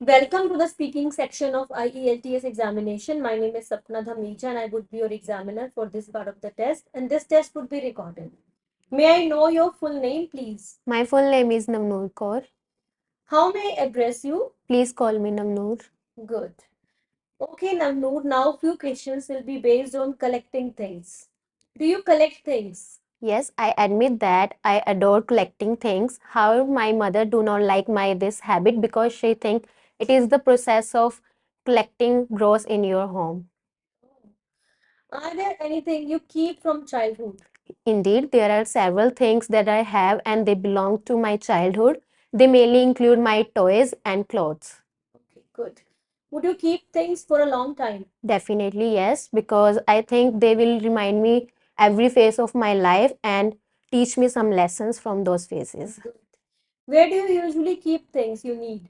Welcome to the speaking section of IELTS examination. My name is Sapna Dhamija and I would be your examiner for this part of the test, and this test would be recorded. May I know your full name, please? My full name is Namnoor Kaur. How may I address you? Please call me Namnoor. Good. Okay, Namnoor, now few questions will be based on collecting things. Do you collect things? Yes, I admit that I adore collecting things. However, my mother do not like my this habit because she think it is the process of collecting grows in your home. Are there anything you keep from childhood? Indeed, there are several things that I have and they belong to my childhood. They mainly include my toys and clothes. Okay, good. Would you keep things for a long time? Definitely yes, because I think they will remind me every phase of my life and teach me some lessons from those phases. Good. Where do you usually keep things you need?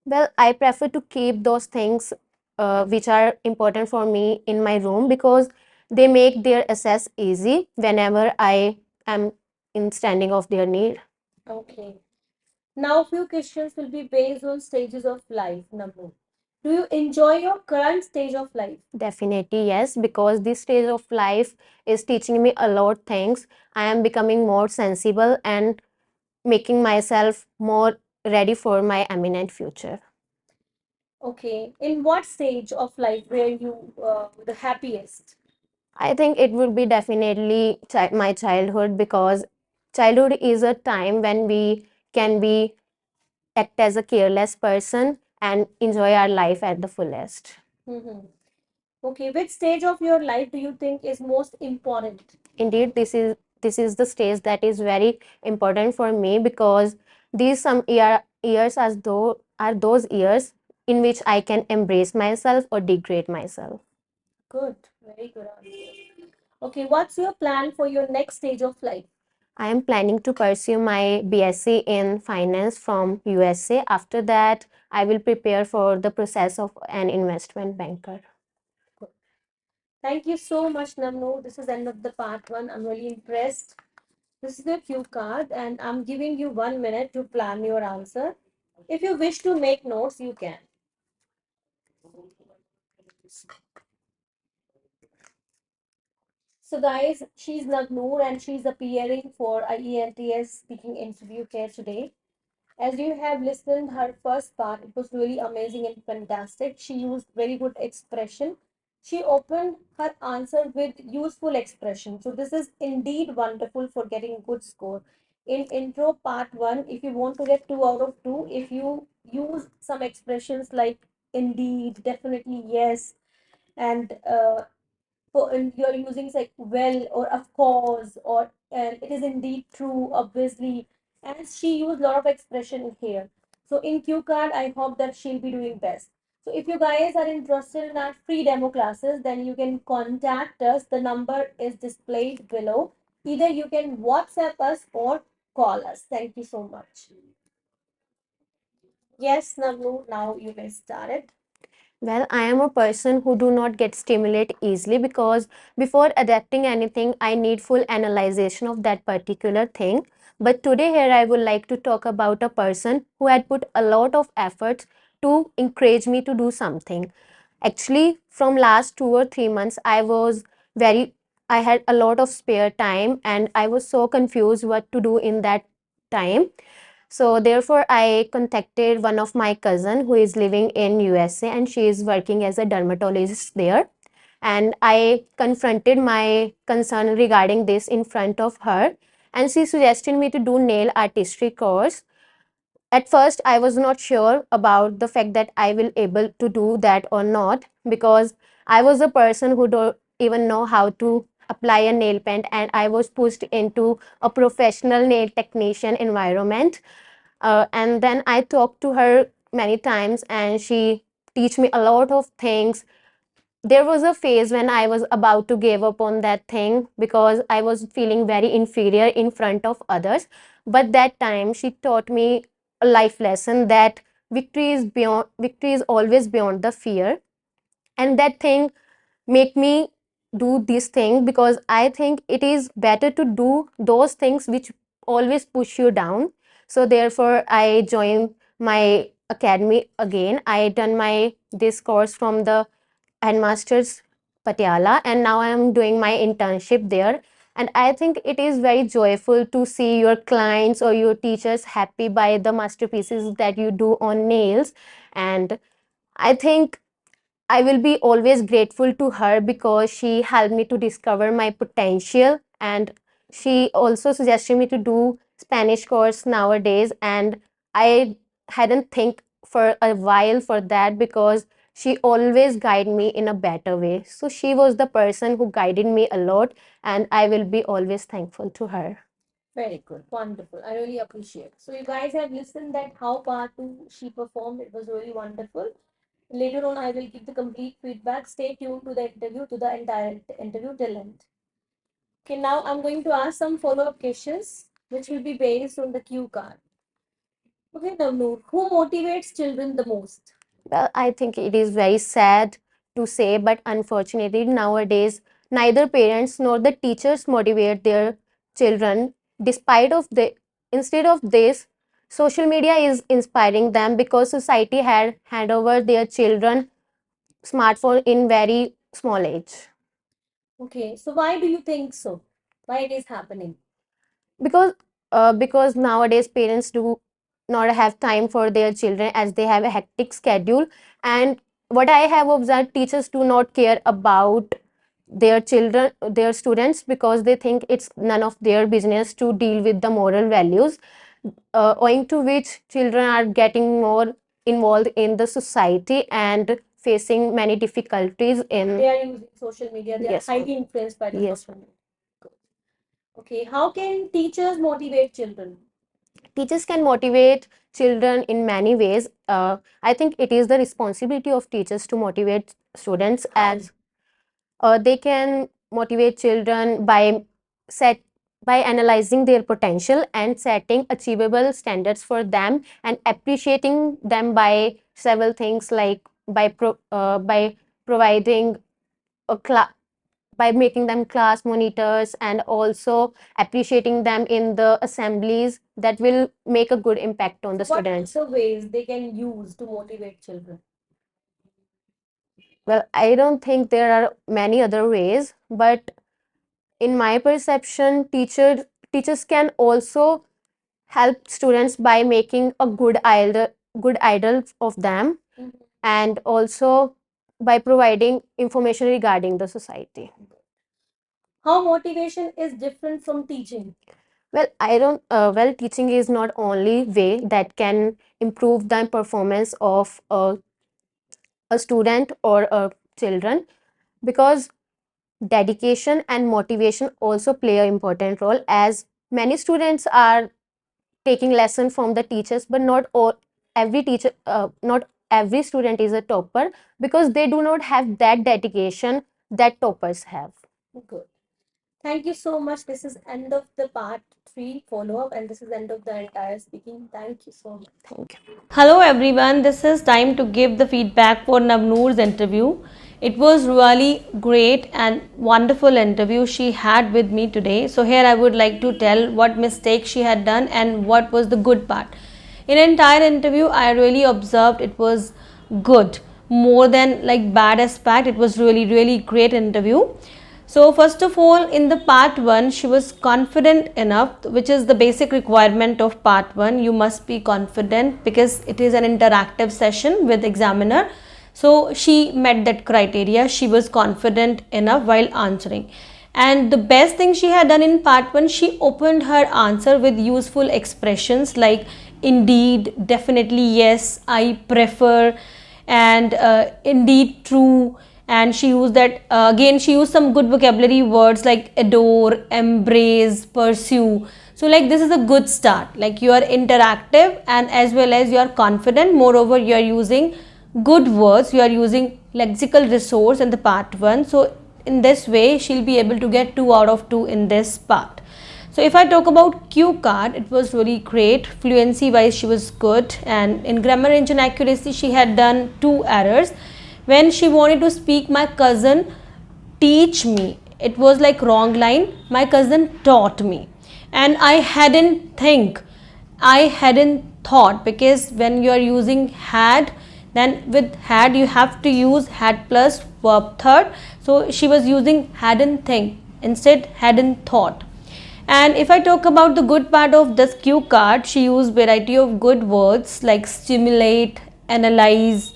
Well, I prefer to keep those things which are important for me in my room because they make their access easy whenever I am in standing of their need. Okay. Now, few questions will be based on stages of life. Number, do you enjoy your current stage of life? Definitely, yes, because this stage of life is teaching me a lot things. I am becoming more sensible and making myself more ready for my eminent future. Okay. In what stage of life were you the happiest? I think it would be definitely my childhood because childhood is a time when we can be act as a careless person and enjoy our life at the fullest. Mm-hmm. Okay. Which stage of your life do you think is most important? Indeed, this is the stage that is very important for me because these years as though are those years in which I can embrace myself or degrade myself. Good. Very good answer. Okay. What's your plan for your next stage of life? I am planning to pursue my BSc in finance from USA. After that, I will prepare for the process of an investment banker. Good. Thank you so much, Namno. This is end of the part one. I'm really impressed. This is the cue card, and I'm giving you 1 minute to plan your answer. If you wish to make notes, you can. So, guys, she's Nagnoor and she's appearing for IELTS speaking interview here today. As you have listened her first part, it was really amazing and fantastic. She used very good expression. She opened her answer with useful expression. So this is indeed wonderful for getting good score. In intro part one, if you want to get 2 out of 2, if you use some expressions like indeed, definitely, yes, and and you're using like well or of course or and it is indeed true obviously, and she used a lot of expression here. So in Q card I hope that she'll be doing best. So if you guys are interested in our free demo classes, then you can contact us. The number is displayed below. Either you can WhatsApp us or call us. Thank you so much. Yes, Navnu, now you may start it. Well, I am a person who do not get stimulated easily because before adapting anything, I need full analyzation of that particular thing. But today here I would like to talk about a person who had put a lot of efforts to encourage me to do something. Actually, from last 2 or 3 months, very, I had a lot of spare time and I was so confused what to do in that time. So therefore, I contacted one of my cousin who is living in USA and she is working as a dermatologist there. And I confronted my concern regarding this in front of her, and she suggested me to do nail artistry course. At first, I was not sure about the fact that I will able to do that or not because I was a person who don't even know how to apply a nail paint, and I was pushed into a professional nail technician environment. And then I talked to her many times and she teach me a lot of things. There was a phase when I was about to give up on that thing because I was feeling very inferior in front of others. But that time she taught me a life lesson that victory is always beyond the fear. And that thing make me do this thing because I think it is better to do those things which always push you down. So therefore I joined my academy again. I done my this course from the headmasters Patiala, and now I am doing my internship there. And I think it is very joyful to see your clients or your teachers happy by the masterpieces that you do on nails. And I think I will be always grateful to her because she helped me to discover my potential, and she also suggested me to do Spanish course nowadays. And I hadn't think for a while for that because she always guided me in a better way. So she was the person who guided me a lot, and I will be always thankful to her. Very good. Wonderful. I really appreciate. So you guys have listened that how part two she performed. It was really wonderful. Later on, I will give the complete feedback. Stay tuned to the interview, to the entire interview till end. Okay, now I'm going to ask some follow-up questions, which will be based on the cue card. Okay, Navnoor, who motivates children the most? Well, I think it is very sad to say, but unfortunately, nowadays, neither parents nor the teachers motivate their children. Despite of the, instead of this, social media is inspiring them because society had hand over their children smartphone in very small age. Okay, so why do you think so? Why it is happening? Because nowadays parents do not have time for their children as they have a hectic schedule. And what I have observed, teachers do not care about their children, their students, because they think it's none of their business to deal with the moral values, owing to which children are getting more involved in the society and facing many difficulties in. They are using social media. They are Yes, highly influenced by the yes. social media. Good. Okay, how can teachers motivate children? Teachers can motivate children in many ways. I think it is the responsibility of teachers to motivate students, as they can motivate children set by analyzing their potential and setting achievable standards for them, and appreciating them by several things, like by providing a class, by making them class monitors, and also appreciating them in the assemblies that will make a good impact on the What students. other ways they can use to motivate children? Well, I don't think there are many other ways, but in my perception, teachers can also help students by making a good idol of them, and also by providing information regarding the society. How motivation is different from teaching? Well, I don't. Teaching is not only way that can improve the performance of a student or a children, because dedication and motivation also play an important role, as many students are taking lesson from the teachers, but not all every teacher not every student is a topper, because they do not have that dedication that toppers have. Good. Thank you so much. This is end of the part 3 follow-up, and this is end of the entire speaking. Thank you so much. Thank you. Hello everyone, this is time to give the feedback for Navnoor's interview. It was really great and wonderful interview she had with me today. So here I would like to tell what mistake she had done and what was the good part. In entire interview, I really observed it was good, more than like bad aspect. It was really great interview. So first of all, in the part 1, she was confident enough, which is the basic requirement of part 1. You must be confident because it is an interactive session with examiner. So she met that criteria. She was confident enough while answering. And the best thing she had done in part 1, she opened her answer with useful expressions like indeed, definitely, yes, I prefer, and indeed, true. And she used that again, she used some good vocabulary words like adore, embrace, pursue. So like this is a good start, like you are interactive and as well as you are confident. Moreover, you are using good words, you are using lexical resource in the part 1. So in this way she'll be able to get 2 out of 2 in this part. So if I talk about cue card, it was really great. Fluency wise she was good, and in grammar engine accuracy she had done 2 errors. When she wanted to speak my cousin teach me, it was like wrong line. My cousin taught me, and I hadn't thought, because when you are using had, then with had you have to use had plus verb third. So she was using hadn't think, instead hadn't thought. And if I talk about the good part of this cue card, she used variety of good words like stimulate, analyze,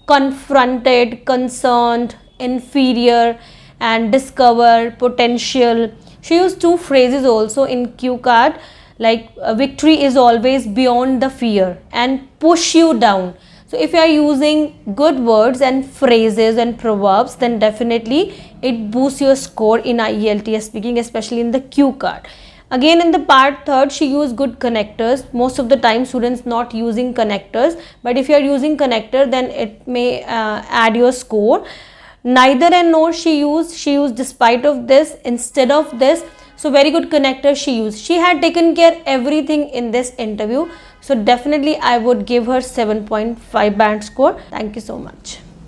confronted, concerned, inferior, and discover, potential. She used two phrases also in cue card, like victory is always beyond the fear and push you down. So if you are using good words and phrases and proverbs, then definitely it boosts your score in IELTS speaking, especially in the cue card. Again, in the part third, she used good connectors. Most of the time students not using connectors, but if you are using connector, then it may add your score. Neither and nor she used despite of this, instead of this. So very good connector she used. She had taken care everything in this interview. So definitely I would give her 7.5 band score. Thank you so much.